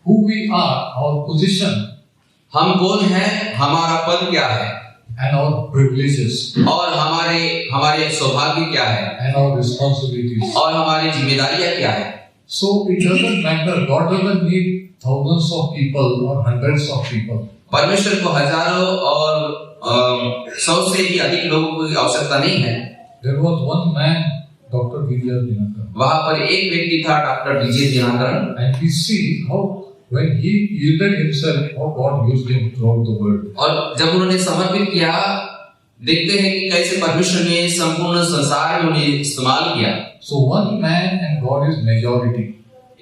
who we are, our position, हम कौन हैं, हमारा पद क्या है, and our privileges, और हमारे सौभाग्य क्या है, and our responsibilities. और हमारी जिम्मेदारियां क्या है. So it doesn't matter. God doesn't need thousands of people or hundreds of people. परमेश्वर को हजारों और 100 से भी अधिक लोगों की आवश्यकता नहीं है. There was one man, Dr. Vijay Dinakar. वहां पर एक व्यक्ति था, doctor Vijay Dinakaran, And we see how when he yielded himself, how God used him throughout the world. और जब उन्होंने समर्पित किया, देखते हैं कि कैसे परमेश्वर ने संपूर्ण संसार में उन्हें इस्तेमाल किया. So one man and God is majority.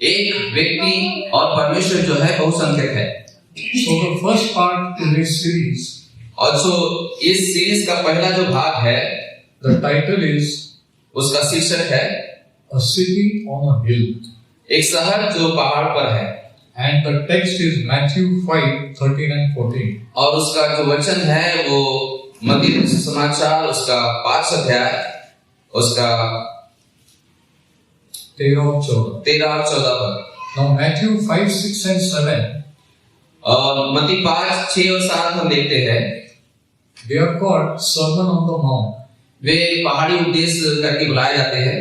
एक व्यक्ति और परमेश्वर जो है बहुसंख्यक है. So the first part in this series, और इस सीरीज का पहला जो भाग है, the title is उसका शीर्षक है A City on a Hill. एक शहर जो पहाड़ पर है. And the text is Matthew 5:13 and 14. और उसका जो वचन है वो मत्ती सुसमाचार उसका 5 अध्याय उसका 13 और 14. 13 और 14 पर. Now Matthew 5, 6 and 7, और मत्ती 5, 6 और 7 हम देखते हैं. they are called Sermon on the Mount. वे पहाड़ी उपदेश करके बुलाए जाते हैं.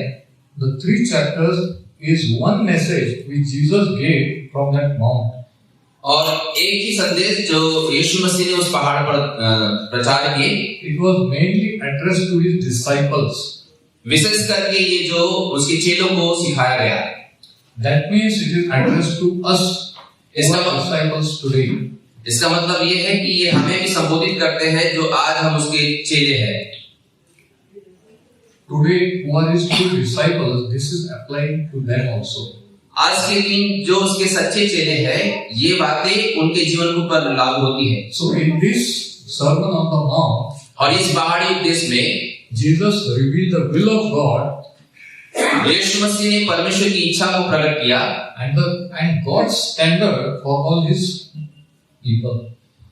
The 3 chapters is one message which Jesus gave from that mount. और एक ही संदेश जो यीशु मसीह ने उस पहाड़ पर प्रचार किए. It was mainly addressed to his disciples. विशेष करके ये जो उसके चेलों को सिखाया गया. That means it is addressed to us, इसका disciples today. इसका मतलब ये है कि ये हमें भी संबोधित करते हैं जो आज हम उसके चेले हैं. Today, who are his true disciples, this is applying to them also. आज के दिन जो उसके सच्चे चेले हैं, ये बातें उनके जीवन पर लागू होती है. So in this Sermon on the Mount, और इस पहाड़ी उपदेश में Jesus revealed the will of God यीशु मसीह ने परमेश्वर की इच्छा को प्रकट किया and God's standard for all his people.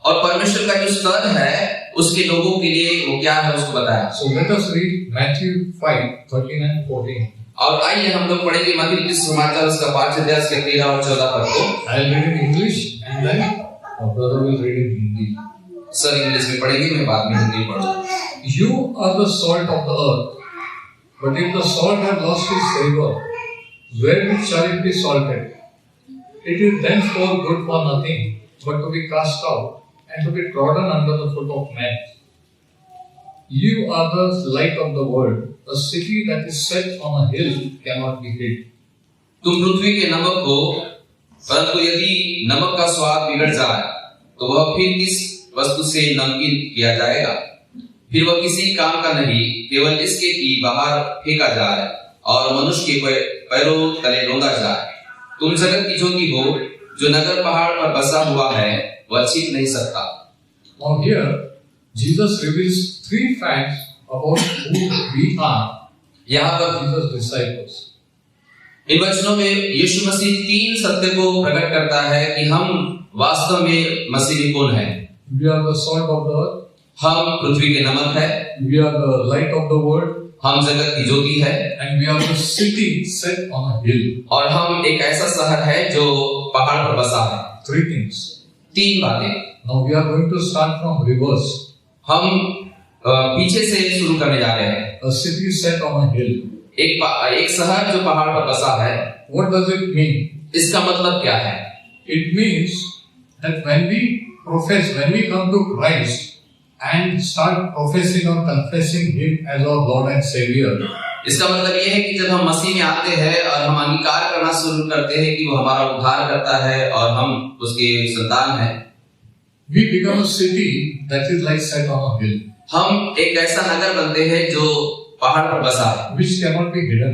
और परमेश्वर का जो स्तर है उसके लोगों के लिए वो क्या है उसको बताया. So let us read Matthew 5:13 and 14. और आइए हम लोग पढ़ेंगे मत्ती सुसमाचार उसका 5 अध्याय उसके 13 और 14 पद को. I'll read in English and then our brother will read in Hindi. Sir English में पढ़ेंगे, मैं बाद में हिंदी में पढ़ूंगा. You are the salt of the earth, but if the salt have lost its savor, wherewith shall it be salted? It is thenceforth good for nothing, but to be cast out and to be trodden under the foot of men. You are the light of the world. A city that is set on a hill cannot be hid. तुम पृथ्वी के नमक हो, परंतु यदि नमक का स्वाद बिगड़ जाए तो वह फिर किस वस्तु से नमकीन किया जाएगा? फिर वह किसी काम का नहीं, केवल इसके कि बाहर फेंका जाए और मनुष्य के पैरों तले रौंदा जाए. तुम जगत की ज्योति हो, जो नगर पहाड़ पर बसा हुआ है वह छिप नहीं सकता. Now here, Jesus reveals 3 facts about who we are. यहाँ पर Jesus disciples. इन वचनों में यीशु मसीह 3 सत्य को प्रकट करता है कि हम वास्तव में मसीह में कौन हैं. We are the salt of the earth. हम पृथ्वी के नमक है. We are the light of the world. हम जगत की ज्योति है. And we are the city set on a hill. और हम एक ऐसा शहर है जो पहाड़ पर बसा है. 3 things. 3 बातें. Now we are going to start from reverse. हम पीछे से शुरू करने जा रहे हैं. A city set on a hill. एक शहर जो पहाड़ पर बसा है. What does it mean? इसका मतलब क्या है? It means that when we come to Christ and start professing or confessing Him as our Lord and Savior, इसका मतलब ये है कि जब हम मसीह में आते हैं और हम अंगीकार करना शुरू करते हैं कि वो हमारा उद्धार करता है और हम उसके संतान हैं, we become a city that is like set on a hill. हम एक ऐसा नगर बनते हैं जो पहाड़ पर बसा है, which cannot be hidden.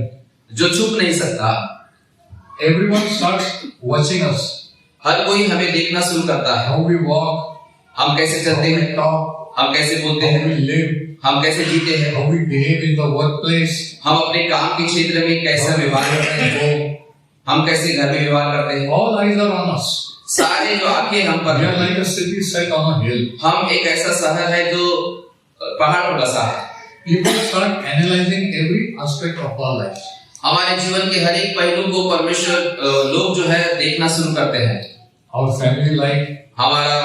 जो छुप नहीं सकता. Everyone starts watching us. हर कोई हमें देखना शुरू करता है. How we walk, हम कैसे चलते how we हैं, talk, हम कैसे बोलते how हैं, we live, हम कैसे जीते हैं, how we behave in the workplace, हम अपने काम के क्षेत्र में कैसे व्यवहार करते हैं, हम कैसे घर में व्यवहार करते हैं. all eyes are on us. सारे जो आंखें हम पर We are हैं. like a city set on a hill. हम एक ऐसा शहर है जो पहाड़ पर बसा है. People start analyzing every aspect of our life. हमारे जीवन के हर एक पहलू को परमेश्वर लोग जो है देखना शुरू करते हैं. our family life, हमारा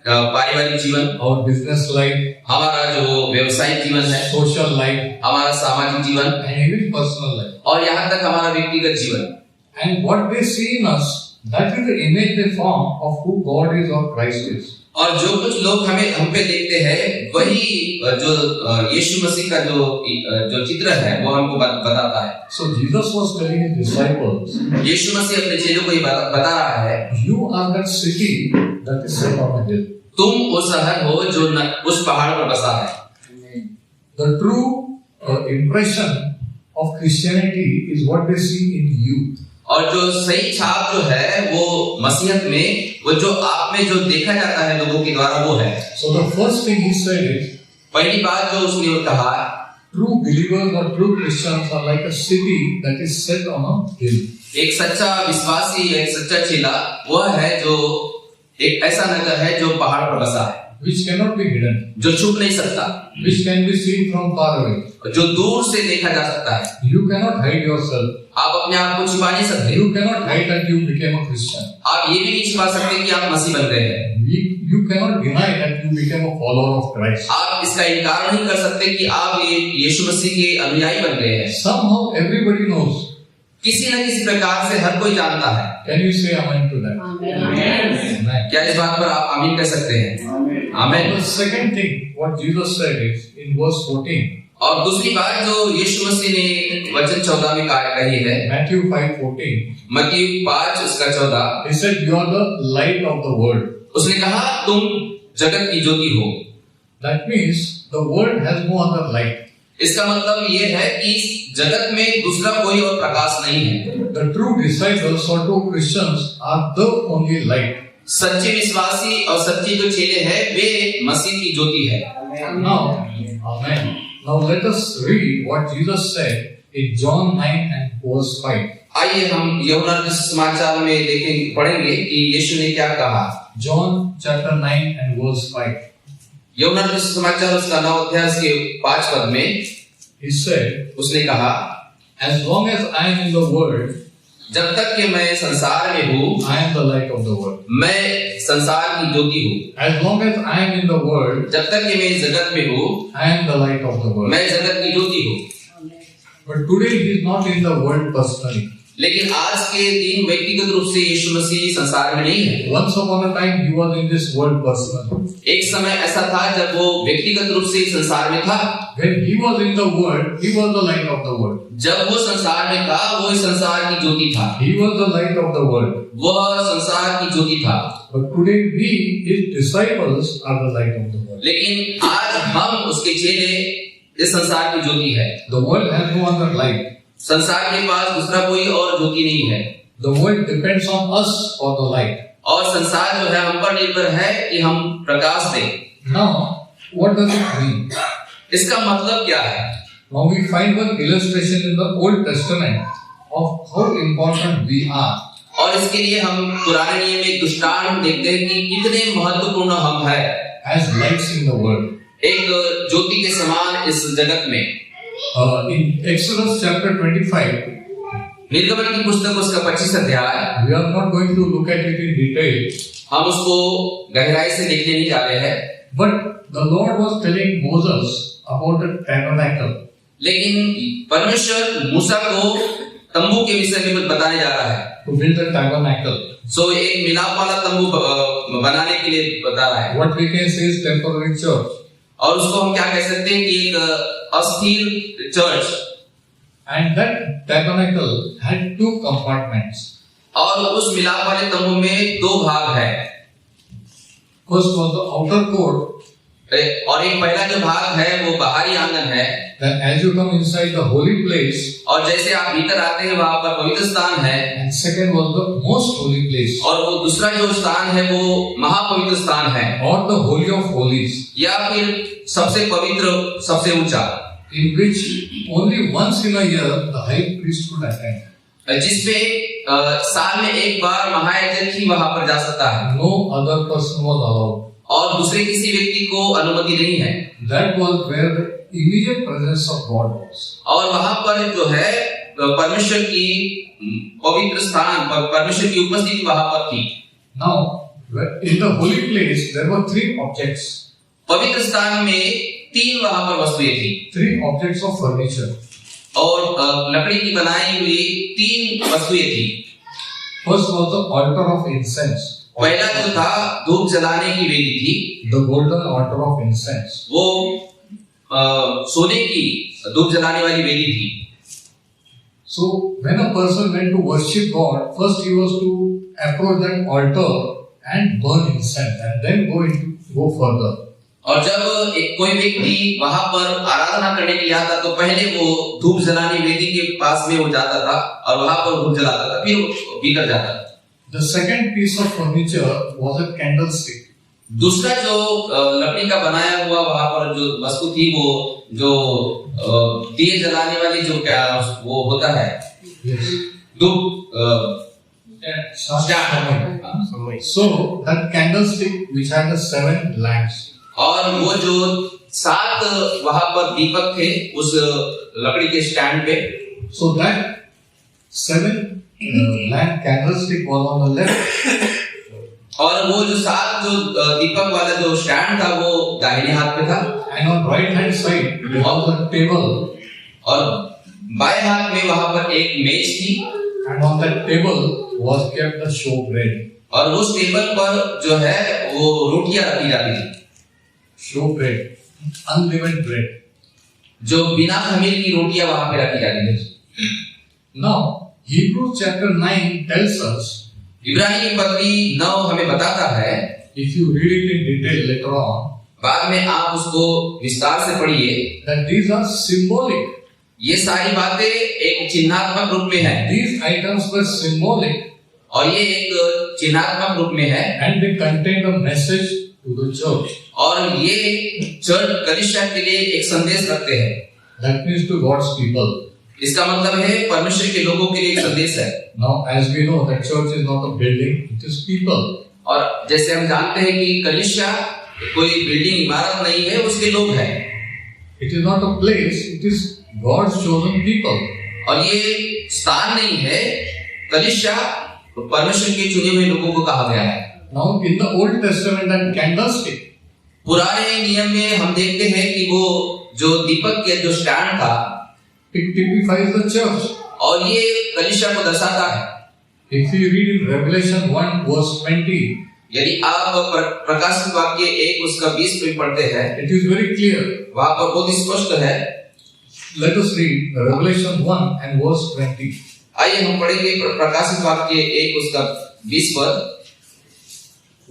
पारिवारिक जीवन, our business life, हमारा जो व्यवसायिक जीवन है, social life, हमारा सामाजिक जीवन and even personal life. और यहाँ तक हमारा व्यक्तिगत जीवन। And what they see in us, that is the image they form of who God is or Christ is. और जो कुछ लोग हम पे देखते हैं वही जो यीशु मसीह का जो चित्र है वो हमको बताता है। So Jesus was telling his disciples, यीशु मसीह अपने चेलों को ये बता रहा है, you are that city that is set on a hill. तुम वो शहर हो जो उस पहाड़ पर बसा है। The true impression of Christianity is what they see in you. और जो सही छाप जो है वो मसीहत में वो जो आप में जो देखा जाता है लोगों के द्वारा वो है। So the first thing he said is, पहली बात जो उसने कहा, true believers or true Christians are like a city that is set on a hill. एक सच्चा विश्वासी, एक सच्चा चेला वह है जो एक ऐसा नगर है जो पहाड़ पर बसा है, which cannot be hidden, जो छुप नहीं सकता, which can be seen from far away, जो दूर से देखा जा सकता है। You cannot hide yourself. आप अपने आप को छिपा नहीं सकते। You cannot hide that you became a Christian. आप ये भी नहीं छिपा सकते कि आप मसीह बन गए हैं। You cannot deny that you became a follower of Christ. आप इसका इनकार नहीं कर सकते कि आप ये यीशु मसीह के अनुयायी बन गए हैं। Somehow everybody knows. किसी न किसी प्रकार से हर कोई जानता है। Can you say amen to that? Amen. क्या इस बात पर आप आमीन कह सकते हैं? आमीन। The second thing what Jesus said is in verse 14. और दूसरी बात जो यीशु मसीह ने वचन 14 में कही है, Matthew 5:14. मत्ती 5 उसका 14, He said, "You are the light of the world." उसने कहा तुम जगत की ज्योति हो। That means the world has no other light. इसका मतलब ये है कि जगत में दूसरा कोई और प्रकाश नहीं है। The true disciples or true Christians are the only light. सच्चे विश्वासी और सच्चे जो चेले हैं वे मसीह की ज्योति है। Now, amen. Now let us read what Jesus said in John 9 and verse 5. आइए हम यूहन्ना के समाचार में पढ़ेंगे कि यीशु ने क्या कहा। John chapter 9 and verse 5. यूहन्ना के समाचार उसका 9 अध्याय के 5 पद में He said, उसने कहा, as long as I am in the world, जब तक कि मैं संसार में हूँ, I am the light of the world. मैं संसार की ज्योति हूँ। As long as I am in the world, जब तक कि मैं जगत में हूँ, I am the light of the world. मैं जगत की ज्योति हूँ। But today he is not in the world personally. लेकिन आज के दिन व्यक्तिगत रूप से यीशु मसीह संसार में नहीं है। Once upon a time he was in this world personally. एक समय ऐसा था जब वो व्यक्तिगत रूप से संसार में था। When he was in the world, he was the light of the world. जब वो संसार में था, वो इस संसार की ज्योति था। He was the light of the world. वह संसार की ज्योति था। But today we, his disciples, are the light of the world. लेकिन आज हम उसके चेले इस संसार की ज्योति है। The world has no other light. संसार के पास दूसरा कोई और ज्योति नहीं है। The world depends on us for the light. और संसार जो है हम पर निर्भर है कि हम प्रकाश दें। Now, what does it mean? इसका मतलब क्या है? Now we find one illustration in the Old Testament of how important we are. और इसके लिए हम पुराने नियम में एक दृष्टांत देखते हैं कि कितने महत्वपूर्ण हम हैं as lights in the world. एक ज्योति के समान इस जगत में। In Exodus chapter 25, निर्गमन की पुस्तक उसका 25 अध्याय, we are not going to look at it in detail. हम उसको गहराई से देखने नहीं जा रहे हैं। But the Lord was telling Moses about the tabernacle. लेकिन परमेश्वर मूसा को तंबू के विषय में कुछ बताने जा रहा है। To build a tabernacle. सो एक मिलाप वाला तंबू बनाने के लिए बता रहा है। What we can say is temporary church. और उसको हम क्या कह सकते हैं कि एक अस्थिर church. And that tabernacle had 2 compartments. और उस मिलाप वाले तंबू में 2 भाग है। First was the outer court. और एक पहला जो भाग है वो बाहरी आंगन है। Then as you come inside the holy place, और जैसे आप भीतर आते हैं वहां पर पवित्र स्थान है। and second was the most holy place, और वो दूसरा जो स्थान है वो महापवित्र स्थान है, or the holy of holies, या फिर सबसे पवित्र सबसे ऊंचा, in which only once in a year the high priest could attend. जिसपे साल में एक बार महायाजक ही वहां पर जा सकता है। No other person was allowed. और दूसरे किसी व्यक्ति को अनुमति नहीं है। That was where the immediate presence of God was. और वहां पर जो है परमेश्वर की पवित्र स्थान, परमेश्वर की उपस्थिति वहां पर थी। Now, in the holy place, there were 3 objects. पवित्र स्थान में 3 वहां पर वस्तुएं थी, 3 objects of furniture. और लकड़ी की बनाई हुई 3 वस्तुएं थी। First was the altar of incense. पहला जो था धूप जलाने की वेदी थी, The golden altar of incense. वो सोने की धूप जलाने वाली वेदी थी। So when a person went to worship God, first he was to approach that altar and burn incense, and then go further. और जब कोई व्यक्ति वहां पर आराधना करने के लिए आता तो पहले वो धूप जलाने वेदी के पास में वो जाता था और वहां पर धूप जलाता था, फिर भीतर जाता था। The second piece of furniture was a candlestick. दूसरा जो लकड़ी का बनाया हुआ वहां पर जो वस्तु थी, वो जो दिए जलाने वाली जो क्या वो होता है, Yes. धूप So that candlestick which had the 7 lamps. और वो जो 7 वहां पर दीपक थे उस लकड़ी के स्टैंड पे। So that 7 lamp candlestick was on the left. और वो जो 7 जो दीपक वाला जो स्टैंड था वो दाहिने हाथ पे था, And on right hand side there was a table. और बाएं हाथ में वहां पर एक मेज थी, And on that table was kept the showbread. और उस टेबल पर जो है वो रोटियां रखी जाती थी, Showbread, unleavened bread. जो बिना खमीर की रोटियां वहां पे रखी जाती थी। Now Hebrews chapter 9 tells us, इब्रानी की पत्री 9 हमें बताता है, if you read it in detail later on, बाद में आप उसको विस्तार से पढ़िए, that these are symbolic. ये सारी बातें एक चिन्हात्मक रूप में है। These items were symbolic. और ये एक चिन्हात्मक रूप में है, And they contain a message to the church. और ये चर्च कलीसिया के लिए एक संदेश रखते हैं। That means to God's people. इसका मतलब है परमेश्वर के लोगों के लिए एक संदेश है। Now, as we know, that church is not a building; it is people. और जैसे हम जानते हैं कि कलीसिया कोई बिल्डिंग इमारत नहीं है, उसके लोग हैं। It is not a place; it is God's chosen people. और ये स्थान नहीं है, कलीसिया परमेश्वर के चुने हुए लोगों को कहा गया है। Now, in the Old Testament, that candlestick, पुराने नियम में हम देखते हैं कि वो जो दीपक के जो स्टैंड था, it typifies the church. और ये कलीसिया को दर्शाता है। If you read in Revelation 1 verse 20, यदि आप प्रकाशित वाक्य 1 उसका 20 में पढ़ते हैं, it is very clear. वहां पर बहुत स्पष्ट है। Let us read Revelation 1 and verse 20. आइए हम पढ़ेंगे प्रकाशित वाक्य 1 उसका 20 पद।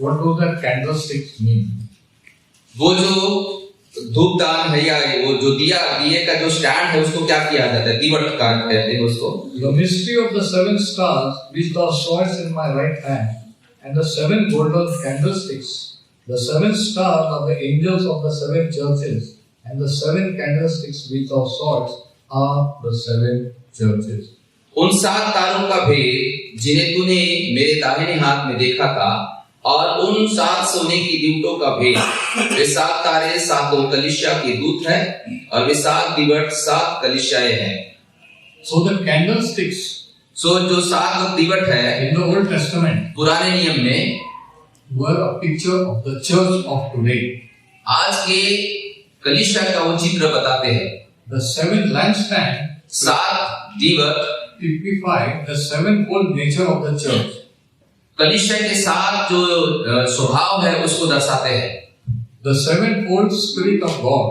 What does that candlestick mean? वो जो धूपदान है या वो जो दिए का जो स्टैंड है उसको क्या किया जाता है, दीवट का कहते हैं उसको। The mystery of the 7 stars which thou sawest in my right hand, and the 7 golden candlesticks. The 7 stars are the angels of the 7 churches, and the 7 candlesticks which thou sawest are the 7 churches. उन 7 तारों का भेद जिन्हें तूने मेरे दाहिने हाथ में देखा था, और उन 7 सोने की दीवटों का भेद, वे 7 तारे 7 कलीसिया के दूत हैं, और वे 7 दीवट 7 कलीसियाएं हैं। So the candlesticks, सो जो 7 दीवट है in the Old Testament, पुराने नियम में were a picture of the church of today. आज के कलीसिया का वो चित्र बताते हैं। The 7 lampstands 7 दीवट typify the 7-fold nature of the church. कलीसिया के 7 जो स्वभाव है उसको दर्शाते हैं। The 7-fold Spirit of God.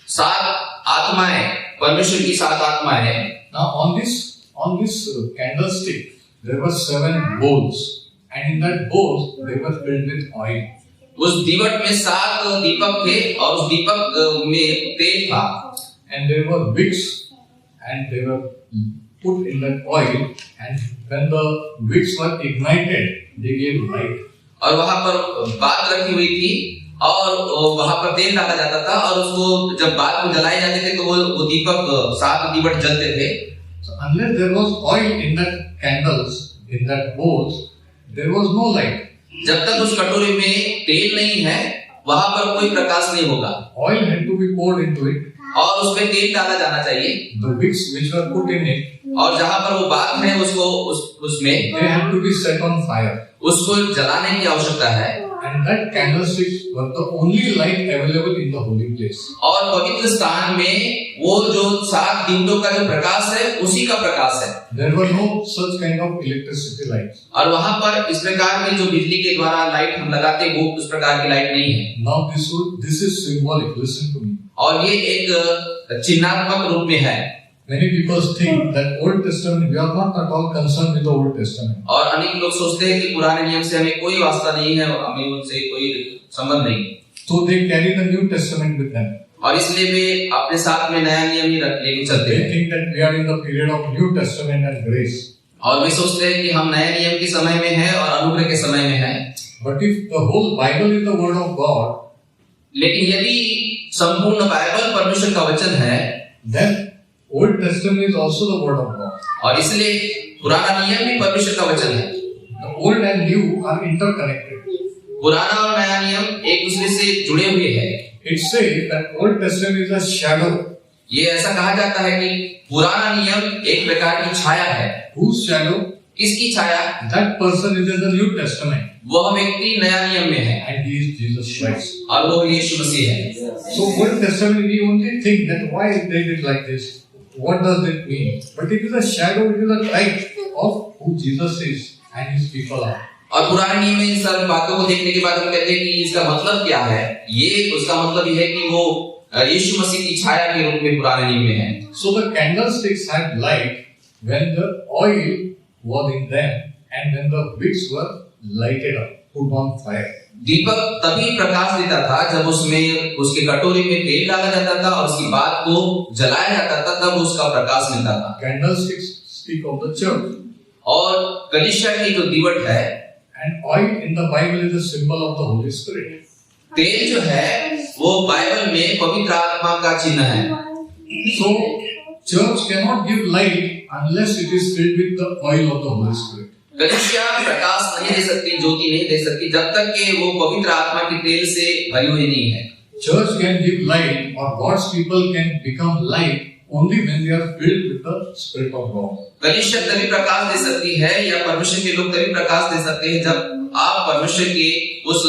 7 आत्माएं, परमेश्वर की 7 आत्माएं। Now on this candlestick there were 7 bowls, and in that bowls they were filled with oil. उस दीवट में 7 दीपक थे और उस दीपक में तेल था। And there were wicks, and they were put in that oil, and when the wicks were ignited, they gave light. और वहां पर बात रखी हुई थी और वहां पर तेल डाला जाता था, और उसको जब बात को जलाए जाते थे तो वो दीपक 7 दीवट जलते थे। So unless there was oil in that candles, in that bowls, there was no light. जब तक उस कटोरे में तेल नहीं है वहां पर कोई प्रकाश नहीं होगा। Oil had to be poured into it. और उसमें तेल डाला जाना चाहिए, The wicks which were put in it, और जहाँ पर वो बात है उसको उसमें they had to be set on fire. उसको जलाने की आवश्यकता है, And that candlesticks were the only light available in the holy place. और पवित्र स्थान में वो जो 7 दीवटों का जो प्रकाश है उसी का प्रकाश है। There were no such kind of electricity lights. और वहां पर इस प्रकार की जो बिजली के द्वारा लाइट हम लगाते वो उस प्रकार की लाइट नहीं है। Now this is symbolic. Listen to me. और ये एक चिन्हात्मक रूप में है। Many people think that Old Testament, we are not at all concerned with the Old Testament. और अनेक लोग सोचते हैं कि पुराने नियम से हमें कोई वास्ता नहीं है, हमें उनसे कोई संबंध नहीं। So they carry the New Testament with them. और इसलिए वे अपने साथ में नया नियम ही रख लेके चलते They हैं। think that we are in the period of New Testament and grace. और वे सोचते हैं कि हम नए नियम के समय में हैं और अनुग्रह के समय में हैं। But if the whole Bible is the word of God, लेकिन यदि संपूर्ण बाइबल परमेश्वर का वचन है, then Old Testament is also the word of God. और इसलिए पुराना नियम भी परमेश्वर का वचन है। The old and new are interconnected. पुराना और नया नियम एक दूसरे से जुड़े हुए हैं। It says that Old Testament is a shadow. ये ऐसा कहा जाता है कि पुराना नियम एक प्रकार की छाया है। Whose shadow? किसकी छाया? That person is in the New Testament. वह व्यक्ति नया नियम में है And he is Jesus Christ. और वो यीशु मसीह है। So Old Testament, we only think that why they did like this. What does it mean? But it is a shadow, it is a type of who Jesus is and his people are. और पुराने नियम में इन सब बातों को देखने के बाद हम कहते हैं कि इसका मतलब क्या है? ये उसका मतलब ये है कि वो यीशु मसीह की छाया के रूप में पुराने नियम में है। So the candlesticks had light when the oil was in them and when the wicks were lighted up, put on fire. दीपक तभी प्रकाश देता था जब उसमें उसके कटोरे में तेल डाला जाता था और उसकी बात को जलाया जाता था, तब उसका प्रकाश मिलता था। Candlesticks speak of the church. और कलीसिया की जो दीवट है, And oil in the Bible is a symbol of the Holy Spirit. तेल जो है वो बाइबल में पवित्र आत्मा का चिन्ह है। So church cannot give light unless it is filled with the oil of the Holy Spirit. कलीसिया प्रकाश नहीं दे सकती, ज्योति नहीं दे सकती जब तक कि वो पवित्र आत्मा के तेल से भरी हुई नहीं है। Church can give light or God's people can become light only when they are filled with the Spirit of God. कलीसिया तभी प्रकाश दे सकती है या परमेश्वर के लोग तभी प्रकाश दे सकते हैं जब आप परमेश्वर के उस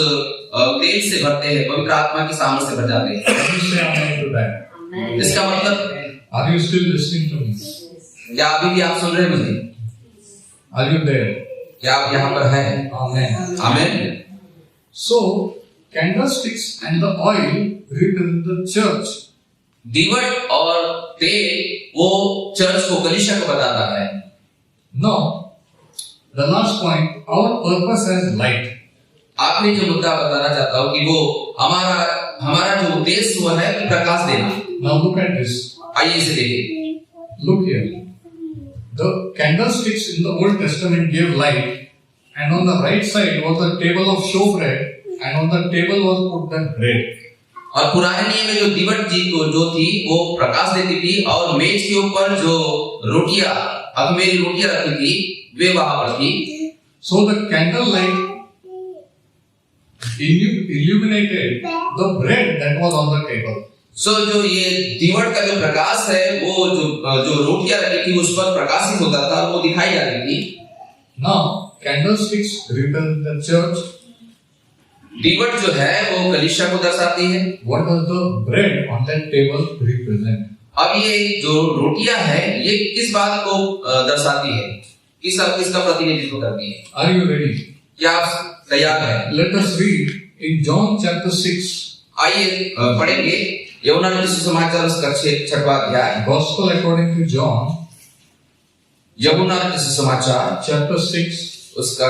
तेल से भरते हैं, पवित्र आत्मा की सामर्थ से भर जाते हैं। Can you say amen to that? इसका मतलब, Are you still listening to me? क्या अभी भी आप सुन रहे हैं मुझे? Are you there? क्या आप यहाँ पर हैं? Amen. आमीन। So candlesticks and the oil represent the church. दीवट और तेल वो चर्च को, कलीसिया को बताता है। Now the last point, our purpose as light. आखिरी जो मुद्दा बताना चाहता हूँ कि वो हमारा जो उद्देश्य हुआ है कि प्रकाश देना। Now look at this. आइए इसे देखें। Look here. The candlesticks in the Old Testament gave light, and on the right side was the table of showbread, and on the table was put the bread. और पुराने नियम में जो दीवट जी को जो थी वो प्रकाश देती थी और मेज के ऊपर जो रोटियां, अखमेरी रोटियां रखी थी वे वहां पर थी। So the candle light illuminated the bread that was on the table. सो जो ये दीवट का जो प्रकाश है वो जो रोटियां रखी थी उस पर प्रकाशित होता था, वो दिखाई जाती थी। Now candlesticks represent the church. दीवट जो है वो कलीसिया को दर्शाती है। What does the bread on that table represent? अब ये जो रोटियां है ये किस बात को दर्शाती है, किसका प्रतिनिधित्व करती है? Are you ready? क्या आप तैयार हैं? Let us read in John chapter 6. आइए पढ़ेंगे यूहन्ना रचित सुसमाचार उसका 6वां अध्याय। Gospel according to John. यूहन्ना रचित सुसमाचार chapter 6 उसका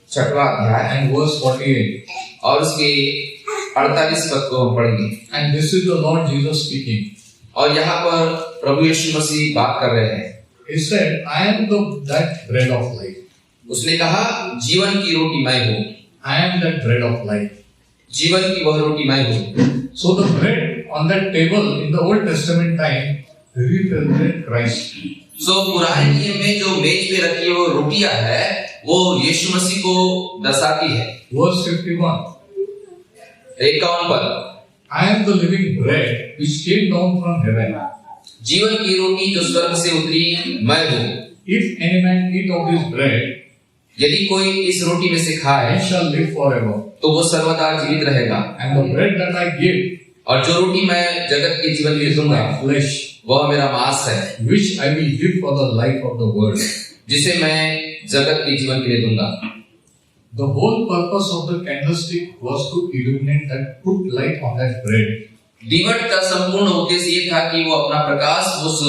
6वां अध्याय and verse 48. और उसके 48 पद को हम पढ़ेंगे। And this is the Lord Jesus speaking. और यहाँ पर प्रभु यीशु मसीह बात कर रहे हैं। He said, I am that bread of life. उसने कहा जीवन की रोटी मैं हूँ। I am that bread of life. जीवन की वह रोटी मैं हूँ। So the bread on that table in the Old Testament time represented Christ. सो पुराने नियम में जो मेज पे रखी वो रोटियां है वो यीशु मसीह को दर्शाती है। Verse 51. 51 पद। I am the living bread which came down from heaven. जीवन की रोटी जो स्वर्ग से उतरी मैं हूँ। If any man eat of this bread, यदि कोई इस रोटी में से खाए he shall live forever. तो वो सर्वदा जीवित रहेगा। And the bread that I give और जो रोटी मैं जगत के जीवन में is दूंगा my flesh, वह मेरा मांस है, which I will give for the life of the world. जिसे मैं जगत के जीवन के लिए दूंगा। The whole purpose of the candlestick was to illuminate that, put light on that bread. दीवट का संपूर्ण उद्देश्य ये था कि वो अपना प्रकाश उस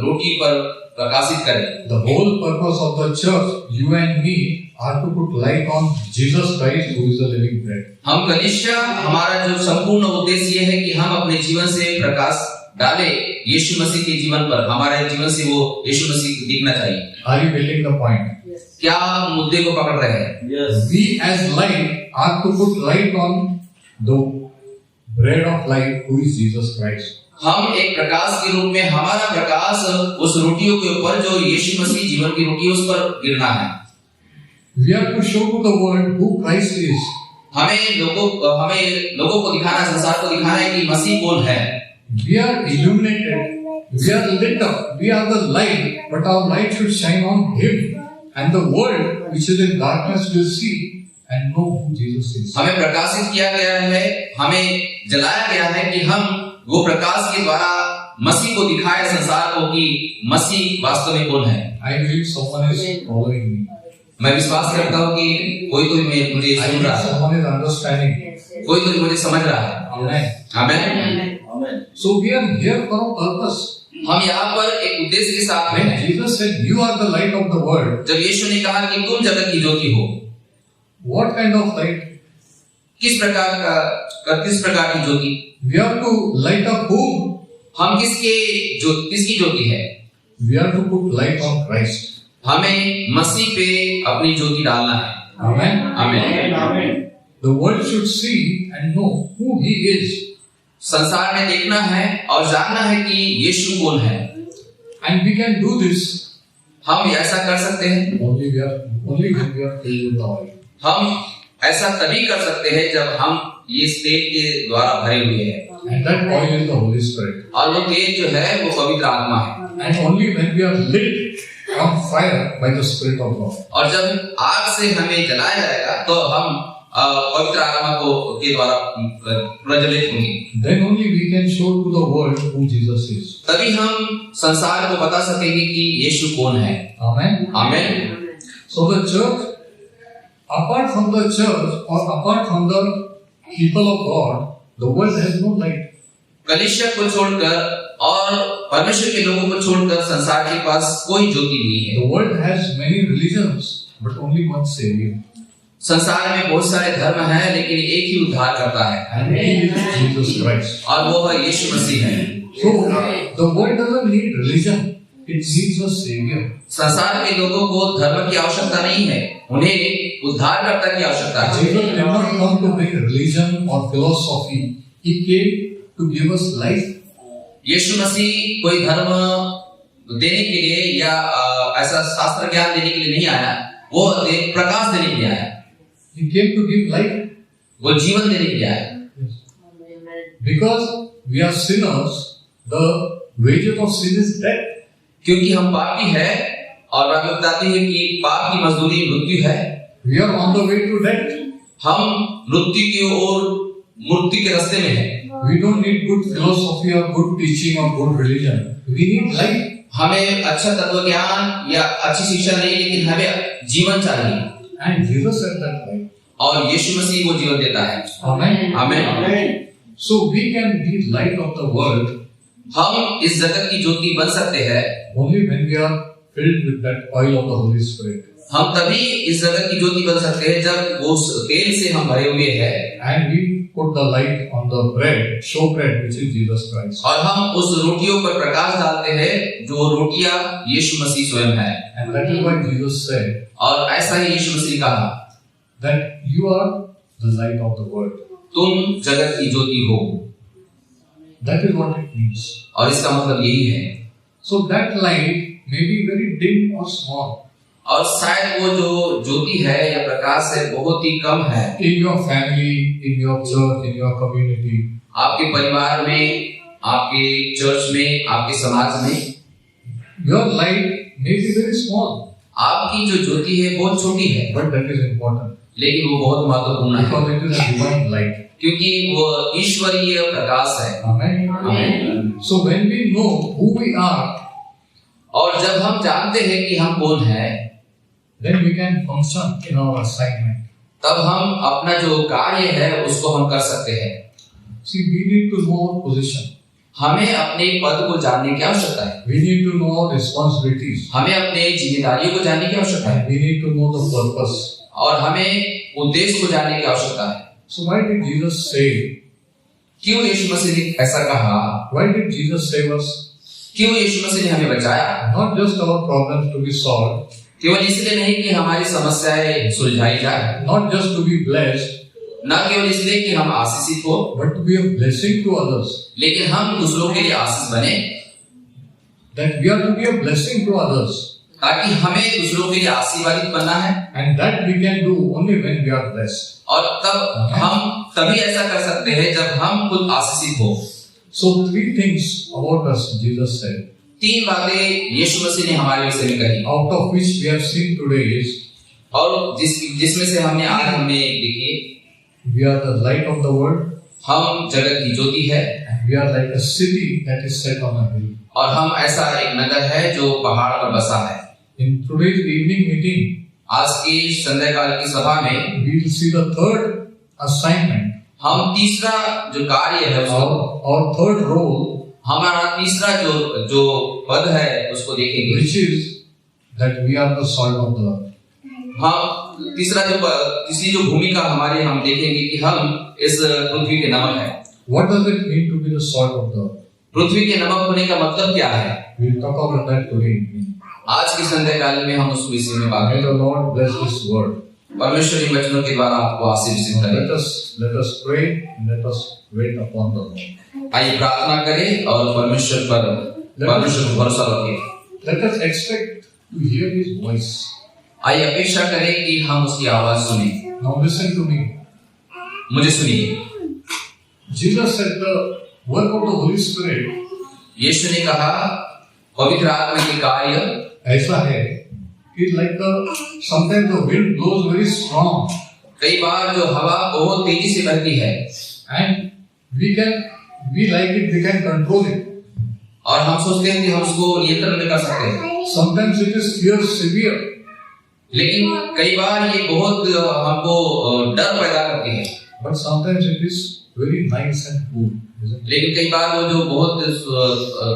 रोटी पर प्रकाशित करे। The whole purpose of the church, you and me, are to put light on Jesus Christ, who is the living bread. हम कलीसिया, हमारा जो संपूर्ण उद्देश्य ये है कि हम अपने जीवन से प्रकाश डाले यीशु मसीह के जीवन पर। हमारे जीवन से वो यीशु मसीह दिखना चाहिए। Are you getting the point? क्या हम मुद्दे को पकड़ रहे हैं? Yes. We as light are to put light on the bread of life, who is Jesus Christ. हम एक प्रकाश के रूप में हमारा प्रकाश उस रोटियों के ऊपर जो यीशु मसीह जीवन की रोटी है उस पर गिरना है। We have to show to the world who Christ is. हमें लोगों को दिखाना है, संसार को दिखाना है कि मसीह कौन है। We are illuminated. We are lit up. We are the light, but our light should shine on Him, and the world which is in darkness will see and know who Jesus is. हमें प्रकाशित किया गया है, हमें जलाया गया है कि हम वो प्रकाश के द्वारा मसीह को दिखाए संसार को कि मसीह वास्तव में कौन है। I believe someone is following me. मैं विश्वास करता हूँ कि कोई तो मुझे I सुन believe रहा है, someone is understanding. कोई तो मुझे समझ रहा है। Amen. आमीन। Amen. So we are here for a purpose. हम यहाँ पर एक उद्देश्य के साथ में When हैं। Jesus said, "You are the light of the world," जब यीशु ने कहा कि तुम जगत की ज्योति हो, what kind of light? किस प्रकार की ज्योति? We are to light up whom? हम किसकी ज्योति है? We are to put light on Christ. हमें मसीह पे अपनी ज्योति डालना है। Amen. आमीन। Amen. The world should see and know who He is. संसार में देखना है और जानना है कि यीशु कौन है। And we can do this हम ऐसा कर सकते हैं, only when we are filled with the oil. हम ऐसा तभी कर सकते हैं जब हम ये तेल के द्वारा भरे हुए हैं। And that oil is the Holy Spirit. और वो तेल जो है वो पवित्र आत्मा है। And only when we are lit on fire by the Spirit of God. और जब आग से हमें जलाया जाएगा तो हम पवित्र आत्मा के द्वारा प्रज्वलित होंगे। Then only we can show to the world who Jesus is. तभी हम संसार को बता सकेंगे कि यीशु कौन है। Amen. आमीन। So the church, apart from the church or apart from the people of God, the world has no light. कलीसिया को छोड़कर और परमेश्वर के लोगों को छोड़कर संसार के पास कोई ज्योति नहीं है। The world has many religions, but only one Savior. संसार में बहुत सारे धर्म हैं लेकिन एक ही उद्धार करता है And He is Jesus Christ. और वो है यीशु मसीह है। So the world doesn't need religion. It needs a Savior. संसार के लोगों को धर्म की आवश्यकता नहीं है, उन्हें उद्धारकर्ता की आवश्यकता है। Jesus did not come to bring religion or philosophy. He came to give us life. यीशु मसीह कोई धर्म देने के लिए या ऐसा शास्त्र ज्ञान देने के लिए नहीं आया, वो प्रकाश देने के लिए आया। He came to give life. वो जीवन देने के लिए आया। Because we are sinners, the wages of sin is death. क्योंकि हम पापी हैं और बाइबल बताती है कि पाप की मजदूरी मृत्यु है। We are on the way to death. हम मृत्यु की ओर मृत्यु के रास्ते में हैं। We don't need good philosophy or good teaching or good religion. We need life. हमें अच्छा तत्व ज्ञान या अच्छी शिक्षा नहीं, लेकिन हमें जीवन चाहिए। And Jesus said that life. और यीशु मसीह वो जीवन देता है। Amen. आमीन। Amen. So we can be light of the world हम इस जगत की ज्योति बन सकते हैं only when we are filled with that oil of the Holy Spirit. हम तभी इस जगत की ज्योति बन सकते हैं जब उस तेल से हम भरे हुए हैं And we put the light on the bread, showbread, which is Jesus Christ. और हम उस रोटियों पर प्रकाश डालते हैं जो रोटियां यीशु मसीह स्वयं है। And that is why Jesus said और ऐसा ही यीशु मसीह ने कहा, that you are the light of the world. तुम जगत की ज्योति हो। That is what it means. और इसका मतलब यही है। So that light may be very dim or small. और शायद वो जो ज्योति है या प्रकाश है बहुत ही कम है। In your family, in your church, in your community. आपके परिवार में, आपके चर्च में, आपके समाज में Your light may be very small, आपकी जो ज्योति है बहुत छोटी है, but that is important लेकिन वो बहुत महत्वपूर्ण है, because it is a divine light. क्योंकि वो ईश्वरीय प्रकाश है। Amen. Amen. So when we know who we are, और जब हम जानते हैं कि हम कौन हैं, then we can function in our assignment. तब हम अपना जो कार्य है उसको हम कर सकते हैं। See, we need to know our position. हमें अपने पद को जानने की आवश्यकता है, We need to know our responsibilities. हमें अपने जिम्मेदारियों को जानने की आवश्यकता है, We need to know the purpose. और हमें उद्देश्य को जानने की आवश्यकता है। So why did Jesus save? क्यों यीशु मसीह ने ऐसा कहा? Why did Jesus save us? क्यों यीशु मसीह ने हमें बचाया? Not just our problems to be solved, केवल इसलिए नहीं कि हमारी समस्याएं सुलझाई जाए, not just to be blessed, न केवल इसलिए कि हम आशीषित हो, but to be a blessing to others. लेकिन हम दूसरों के लिए आशीष बने, That we are to be a blessing to others. ताकि हमें दूसरों के लिए आशीर्वादित बनना है, And that we can do only when we are blessed. और तब हम तभी ऐसा कर सकते हैं जब हम खुद आशीषित हो। So three things about us Jesus said, तीन बातें यीशु मसीह ने हमारे विषय में कही, out of which we have seen today is, और जिसमें से हमने देखी, we are the light of the world, हम जगत की ज्योति है, and we are like a city that is set on a hill. और हम ऐसा एक नगर है जो पहाड़ पर बसा है। In today's evening meeting, आज की संध्या काल की सभा में we will see the third assignment. हम तीसरा जो कार्य है उसको, Our third role, हमारा तीसरा जो पद है उसको देखेंगे, which is that we are the salt of the earth. हम तीसरी जो भूमिका हमारी हम देखेंगे कि हम इस पृथ्वी के नमक है। What does it mean to be the salt of the earth? पृथ्वी के नमक होने का मतलब क्या है? We will talk about that today evening. आज की संध्या काल में हम उस विषय में बात May करेंगे। the Lord bless this word. परमेश्वर इन वचनों के द्वारा आपको आशीर्वाद करे। Let us pray and let us wait upon the Lord. आइए प्रार्थना करें और परमेश्वर पर भरोसा रखें। Let us expect to hear His voice. आइए अपेक्षा करें कि हम उसकी आवाज सुने। Now listen to me. मुझे सुनिए। Jesus said the work of the Holy Spirit यीशु ने कहा पवित्र आत्मा के कार्य ऐसा है कि like sometimes the wind blows very strong कई बार जो हवा बहुत तेजी से बहती है and we like it, we can control it. और हम सोचते हैं कि हम उसको नियंत्रण में कर सकते हैं। Sometimes it is fierce, severe. लेकिन कई बार ये बहुत हमको डर पैदा करती है। But sometimes it is very nice and cool. लेकिन कई बार वो जो बहुत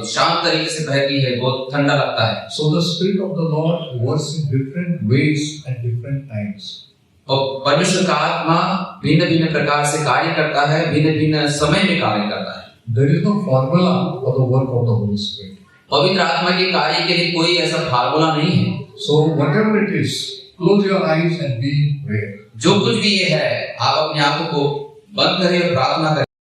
शांत तरीके से बहती है, बहुत ठंडा लगता है। So the Spirit of the Lord works in different ways at different times. और परमेश्वर का आत्मा भिन्न-भिन्न प्रकार से कार्य करता है, भिन्न-भिन्न समय में कार्य करता है। There is no formula for the work of the Holy Spirit. पवित्र आत्मा के कार्य के लिए कोई ऐसा फार्मूला नहीं है। So whatever it is, close your eyes and be aware. जो कुछ भी ये है, आप अपने आंखों को बंद करें और प्रार्थना करें।